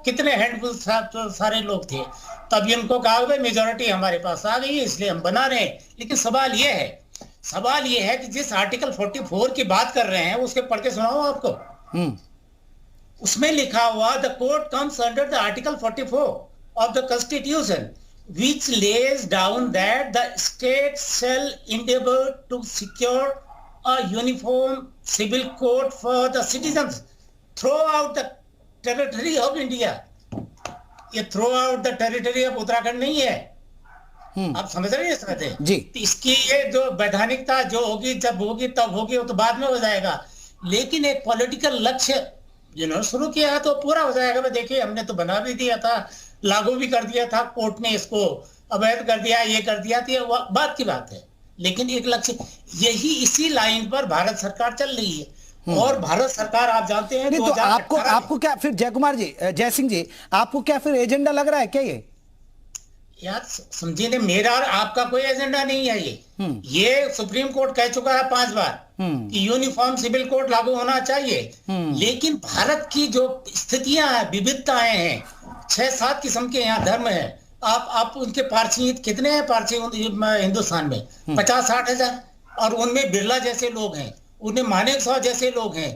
कितने हैंडफुल सारे लोग थे। तब इनको कहा भाई मेजोरिटी हमारे पास आ गई है इसलिए हम बना रहे हैं। लेकिन सवाल ये है कि जिस आर्टिकल 44 की बात कर रहे हैं उसके पढ़ के सुनाओ आपको। हम्म। उसमें लिखा हुआ the court comes under the article 44 of the constitution which lays down that the state shall endeavor to secure a uniform civil code for the citizens throughout the territory of India। ये throughout the territory of Uttarakhand नहीं है। आप समझ रहे हैं इस बात है जी। तो इसकी ये जो वैधानिकता जो होगी जब होगी तब होगी, वो तो बाद में हो जाएगा। लेकिन एक पॉलिटिकल लक्ष्य जिन्होंने शुरू किया है तो पूरा हो जाएगा। मैं देखिए हमने तो बना भी दिया था, लागू भी कर दिया था, कोर्ट ने इसको अवैध कर दिया, ये कर दिया था, ये बात की बात है। लेकिन एक लक्ष्य यही इसी लाइन पर भारत सरकार चल रही है। और भारत सरकार आप जानते हैं नहीं, तो आपको क्या फिर जय कुमार जी, जय सिंह जी, आपको क्या फिर एजेंडा लग रहा है क्या ये? यार समझिए ना, मेरा और आपका कोई एजेंडा नहीं है ये सुप्रीम कोर्ट कह चुका है 5 बार कि यूनिफॉर्म सिविल कोड लागू होना चाहिए। लेकिन भारत की जो स्थितियां हैं, विविधताएं हैं, 6-7 किस्म के यहाँ धर्म है। आप उनके पारसी कितने हैं? पारसी हिंदुस्तान में 50-60 हजार, और उनमें बिरला जैसे लोग हैं, उनमें मानेक शॉ जैसे लोग हैं,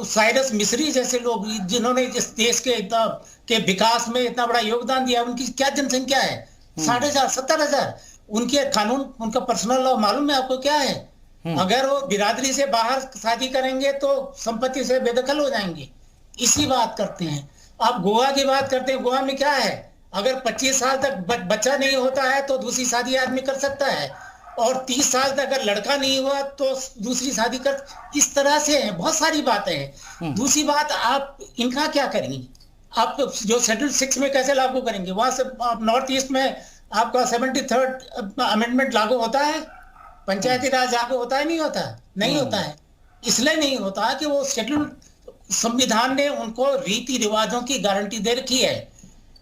साइरस मिस्री जैसे लोग जिन्होंने इस देश के विकास में इतना बड़ा योगदान दिया। उनकी क्या जनसंख्या है? 60,000 70,000। उनके कानून, उनका पर्सनल लॉ मालूम है आपको क्या है? अगर वो बिरादरी से बाहर शादी करेंगे तो संपत्ति से बेदखल हो जाएंगे। इसी बात करते हैं। आप गोवा की बात करते हैं, गोवा में क्या है? अगर 25 साल तक बच्चा नहीं होता है तो दूसरी शादी आदमी कर सकता है, और 30 साल तक अगर लड़का नहीं हुआ तो दूसरी शादी कर। इस तरह से है, बहुत सारी बातें हैं। दूसरी बात, आप इनका क्या करेंगे? आप जो शेड्यूल 6 में कैसे लागू करेंगे? वहां से नॉर्थ ईस्ट में आपका 73rd अमेंडमेंट लागू होता है, पंचायती राज लागू होता है? नहीं होता, नहीं होता है। इसलिए नहीं होता कि वो शेड्यूल, संविधान ने उनको रीति रिवाजों की गारंटी दे रखी है,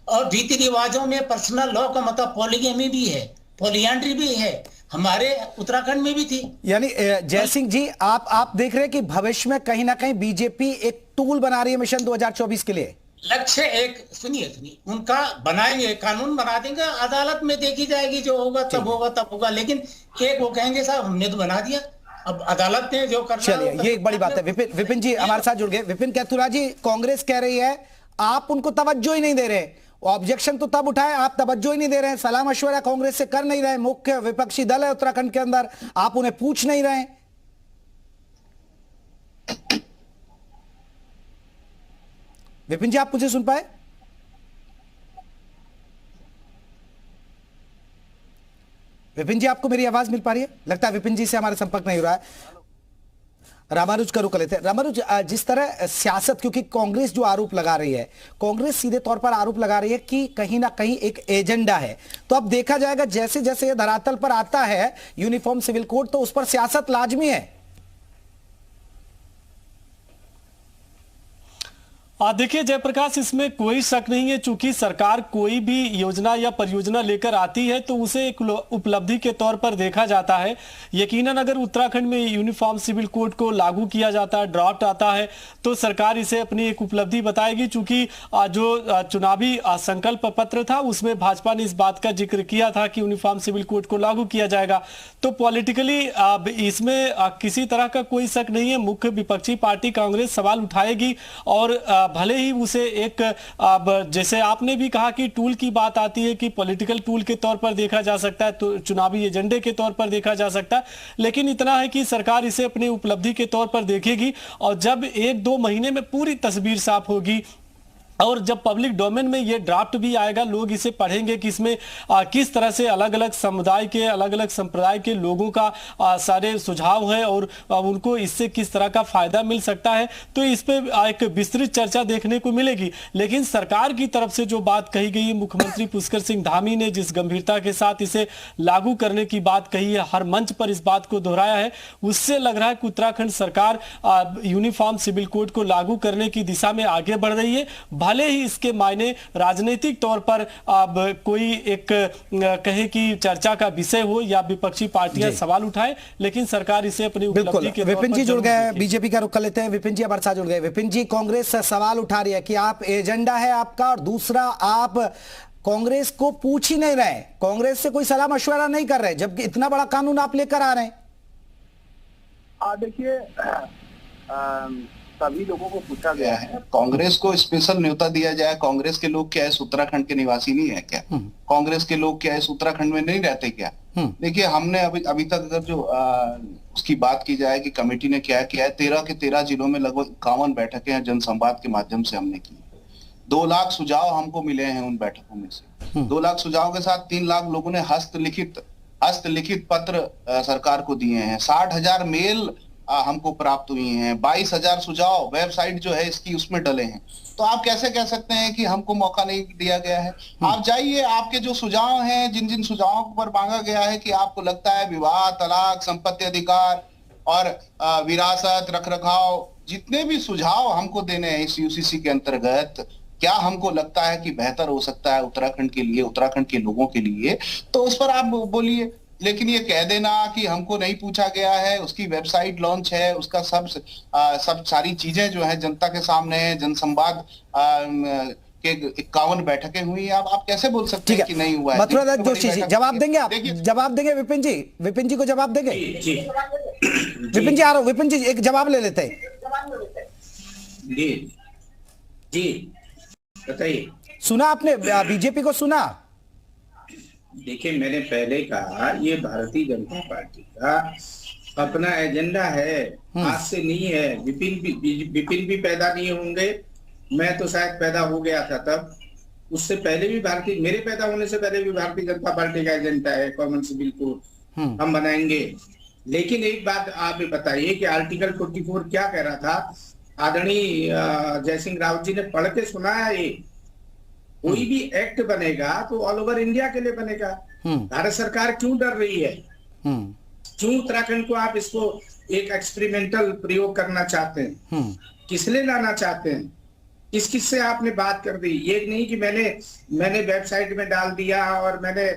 और रीति रिवाजों में पर्सनल लॉ का मतलब पॉलीगैमी भी है, पॉलीएंड्री भी है। हमारे उत्तराखंड में भी थी। यानी जय सिंह जी, आप देख रहे हैं कि भविष्य में कहीं ना कहीं बीजेपी एक टूल बना रही है मिशन 2024 के लिए। लक्ष्य एक, सुनिए उनका बनाएंगे, कानून बना देंगे, अदालत में देखी जाएगी, जो होगा तब होगा तब होगा। लेकिन एक वो कहेंगे साहब हमने तो बना दिया, अब अदालत ने जो करना। चलिए, ये एक बड़ी बात है। विपिन जी हमारे साथ जुड़ गए। विपिन कैथुरा जी, कांग्रेस कह रही है आप उनको तवज्जो ही नहीं दे रहे। ऑब्जेक्शन तो तब उठाए, आप तवज्जो ही नहीं दे रहे हैं, सलाह मशवरा कांग्रेस से कर नहीं रहे। मुख्य विपक्षी दल है उत्तराखंड के अंदर, आप उन्हें पूछ नहीं रहे। विपिन जी, आप मुझे सुन पाए? विपिन जी, आपको मेरी आवाज मिल पा रही है? लगता है विपिन जी से हमारा संपर्क नहीं हो रहा है। रामानुज का रुख लेते हैं। रामानुज, जिस तरह सियासत, क्योंकि कांग्रेस जो आरोप लगा रही है, कांग्रेस सीधे तौर पर आरोप लगा रही है कि कहीं ना कहीं एक एजेंडा है। तो अब देखा जाएगा जैसे जैसे ये धरातल पर आता है यूनिफॉर्म सिविल कोड, तो उस पर सियासत लाजमी है। देखिए जयप्रकाश, इसमें कोई शक नहीं है। चूंकि सरकार कोई भी योजना या परियोजना लेकर आती है तो उसे एक उपलब्धि के तौर पर देखा जाता है। यकीनन अगर उत्तराखंड में यूनिफॉर्म सिविल कोड को लागू किया जाता है, ड्राफ्ट आता है, तो सरकार इसे अपनी एक उपलब्धि बताएगी। चूंकि जो चुनावी संकल्प पत्र था उसमें भाजपा ने इस बात का जिक्र किया था कि यूनिफॉर्म सिविल कोड को लागू किया जाएगा। तो पॉलिटिकली इसमें किसी तरह का कोई शक नहीं है। मुख्य विपक्षी पार्टी कांग्रेस सवाल उठाएगी, और भले ही उसे एक, जैसे आपने भी कहा कि टूल की बात आती है कि पॉलिटिकल टूल के तौर पर देखा जा सकता है, तो चुनावी एजेंडे के तौर पर देखा जा सकता है। लेकिन इतना है कि सरकार इसे अपनी उपलब्धि के तौर पर देखेगी, और जब 1-2 महीने में पूरी तस्वीर साफ होगी और जब पब्लिक डोमेन में ये ड्राफ्ट भी आएगा, लोग इसे पढ़ेंगे कि इसमें किस तरह से अलग अलग समुदाय के, अलग अलग संप्रदाय के लोगों का सारे सुझाव है और उनको इससे किस तरह का फायदा मिल सकता है, तो इस पे एक विस्तृत चर्चा देखने को मिलेगी। लेकिन सरकार की तरफ से जो बात कही गई है, मुख्यमंत्री पुष्कर सिंह धामी ने जिस गंभीरता के साथ इसे लागू करने की बात कही है, हर मंच पर इस बात को दोहराया है, उससे लग रहा है कि उत्तराखंड सरकार यूनिफॉर्म सिविल कोड को लागू करने की दिशा में आगे बढ़ रही है। भले ही इसके मायने राजनीतिक तौर पर अब कोई एक कहे कि चर्चा का विषय हो या विपक्षी पार्टियां सवाल उठाए, लेकिन सरकार इसे अपनी उपलब्धि के विपिन जी जुड़ गए, बीजेपी का रुख कर लेते हैं। विपिन जी हमारे साथ जुड़ गए। विपिन जी, कांग्रेस सवाल उठा रही है कि आप एजेंडा है आपका, और दूसरा आप कांग्रेस को पूछ ही नहीं रहे, कांग्रेस से कोई सलाह मशवरा नहीं कर रहे, जबकि इतना बड़ा कानून आप लेकर आ रहे हैं। देखिए, सभी लोगों को पूछा गया है, कांग्रेस को स्पेशल न्योता दिया जाए। कांग्रेस के लोग क्या इस उत्तराखंड के निवासी नहीं है क्या? कांग्रेस के लोग क्या इस उत्तराखंड में नहीं रहते क्या? देखिए, हमने अभी तक अगर जो उसकी बात की जाए कि कमेटी ने क्या किया है, 13 के 13 जिलों में लगभग 51 बैठकें जनसंवाद के माध्यम से हमने की। 2 लाख सुझाव हमको मिले हैं उन बैठकों में से। 2 लाख सुझाव के साथ 3 लाख लोगों ने हस्तलिखित पत्र सरकार को दिए हैं। 60,000 मेल हमको प्राप्त हुई हैं। 22,000 सुझाव वेबसाइट जो है इसकी उसमें डले हैं। तो आप कैसे कह सकते हैं कि हमको मौका नहीं दिया गया है? आप जाइए, आपके जो सुझाव हैं, जिन जिन सुझावों पर मांगा गया है कि आपको लगता है विवाह, तलाक, संपत्ति अधिकार और विरासत, रखरखाव, जितने भी सुझाव हमको देने हैं इस यूसीसी के अंतर्गत, क्या हमको लगता है कि बेहतर हो सकता है उत्तराखंड के लिए, उत्तराखंड के लोगों के लिए, तो उस पर आप बोलिए। लेकिन ये कह देना कि हमको नहीं पूछा गया है, उसकी वेबसाइट लॉन्च है, उसका सब सारी चीजें जो है जनता के सामने है, जनसंवाद के 51 बैठकें हुई हैं, आप कैसे बोल सकते हैं कि नहीं हुआ है? मथुरादत्त जोशी जी जवाब देंगे, आप जवाब देंगे? विपिन जी को जवाब देंगे? विपिन जी आ रहा हूं, विपिन जी एक जवाब ले लेते हैं। जी बताइए। सुना आपने, बीजेपी को सुना? देखिए, मैंने पहले कहा, ये भारतीय जनता पार्टी का अपना एजेंडा है, आज से नहीं है। विपिन भी पैदा नहीं होंगे, मैं तो शायद पैदा हो गया था तब, उससे पहले भी मेरे पैदा होने से पहले भी भारतीय जनता पार्टी का एजेंडा है कॉमन सिविल कोड हम बनाएंगे। लेकिन एक बात आप बताइए कि आर्टिकल 44 क्या कह रहा था? आदरणीय जयसिंह रावत जी ने पढ़ के सुनाया, ये कोई भी एक्ट बनेगा तो ऑल ओवर इंडिया के लिए बनेगा। भारत सरकार क्यों डर रही है? क्यों उत्तराखंड को आप इसको एक एक्सपेरिमेंटल प्रयोग करना चाहते हैं? किस लिए लाना चाहते हैं? किस से आपने बात कर दी? ये नहीं कि मैंने वेबसाइट में डाल दिया और मैंने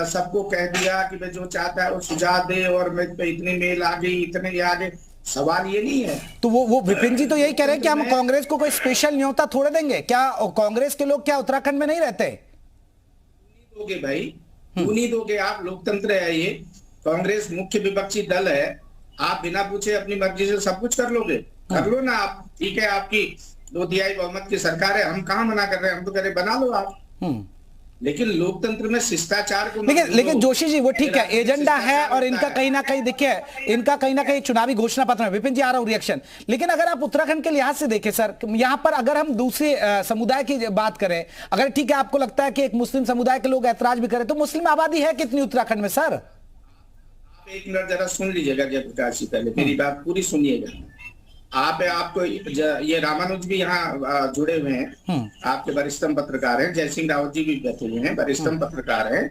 सबको कह दिया कि मैं जो चाहता है वो सुझाव दे और मैं इतने मेल आ गई, इतने आ गए। सवाल ये नहीं है। तो वो विपिन जी तो यही कह रहे हैं कि हम कांग्रेस को कोई स्पेशल न्योता थोड़े देंगे क्या? कांग्रेस के लोग क्या उत्तराखंड में नहीं रहते? दोगे भाई, क्यों नहीं दोगे? आप लोकतंत्र है, ये कांग्रेस मुख्य विपक्षी दल है, आप बिना पूछे अपनी मर्जी से सब कुछ कर लोगे? कर लो ना आप, ठीक है, आपकी 2/3 बहुमत की सरकार है, हम कहाँ मना कर रहे हैं, हम तो कह रहे बना लो आप। लेकिन लोकतंत्र में शिष्टाचार को लेकिन जोशी जी वो ठीक है, एजेंडा है और इनका कहीं ना कहीं देखिए, इनका कहीं ना कहीं चुनावी घोषणा पत्र है। विपिन जी आ रहा हूं रिएक्शन। लेकिन अगर आप उत्तराखंड के लिहाज से देखें सर, यहां पर अगर हम दूसरे समुदाय की बात करें, अगर ठीक है आपको लगता है कि एक मुस्लिम समुदाय के लोग ऐतराज भी करें, तो मुस्लिम आबादी है कितनी उत्तराखंड में सर? आप एक मिनट जरा सुन लीजिएगा जयप्रकाश जी, पहले मेरी बात पूरी सुनिएगा। आपको ये रामानुज भी यहाँ जुड़े हुए हैं, आपके वरिष्ठतम पत्रकार हैं, जयसिंह रावत जी भी बैठे हुए हैं, वरिष्ठतम पत्रकार हैं,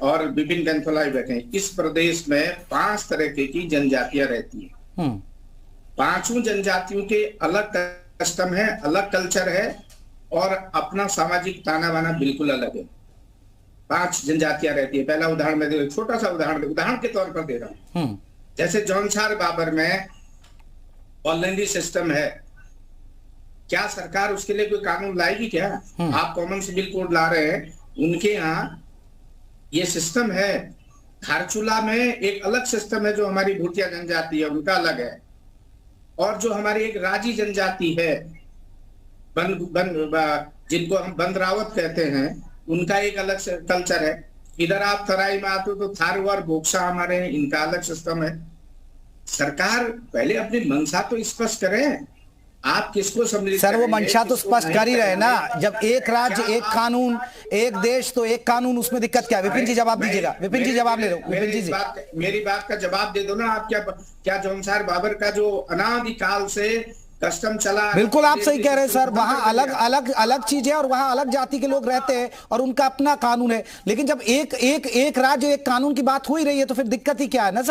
और विपिन कैंथोला भी बैठे हैं। इस प्रदेश में 5 तरह की जनजातियां रहती हैं। 5 जनजातियों के अलग कस्टम है, अलग कल्चर है और अपना सामाजिक ताना बाना बिल्कुल अलग है। 5 जनजातियां रहती है। पहला उदाहरण मैं छोटा सा उदाहरण के तौर पर दे रहा हूँ। जैसे जौनसार बाबर में ऑलरेडी सिस्टम है, क्या सरकार उसके लिए कोई कानून लाएगी क्या? आप कॉमन सिविल कोड ला रहे हैं, उनके यहाँ ये सिस्टम है। धारचूला में एक अलग सिस्टम है, जो हमारी भूटिया जनजाति है उनका अलग है, और जो हमारी एक राजी जनजाति है जिनको हम बंदरावत कहते हैं, उनका एक अलग कल्चर है। इधर आप तराई में आते हो तो थारू और बोक्सा हमारे हैं, इनका अलग सिस्टम है। सरकार पहले अपनी मंशा तो स्पष्ट करें, आप किसको सम्मिलित सर? वो मंशा तो स्पष्ट कर ही रहे ना, जब एक राज्य एक कानून, एक देश तो एक कानून, उसमें दिक्कत क्या है? विपिन जी जवाब दीजिएगा। विपिन जी जवाब ले लो। विपिन जी मेरी बात का जवाब दे दो ना। आप क्या जौनसार बाबर का जो अनादिकाल से कस्टम चला, बिल्कुल आप सही कह रहे हैं सर, वहां अलग चीज है और वहां अलग जाति के लोग रहते हैं और उनका अपना कानून है। लेकिन जब एक राज्य एक कानून की बात हो ही रही है तो फिर दिक्कत ही क्या है ना सर?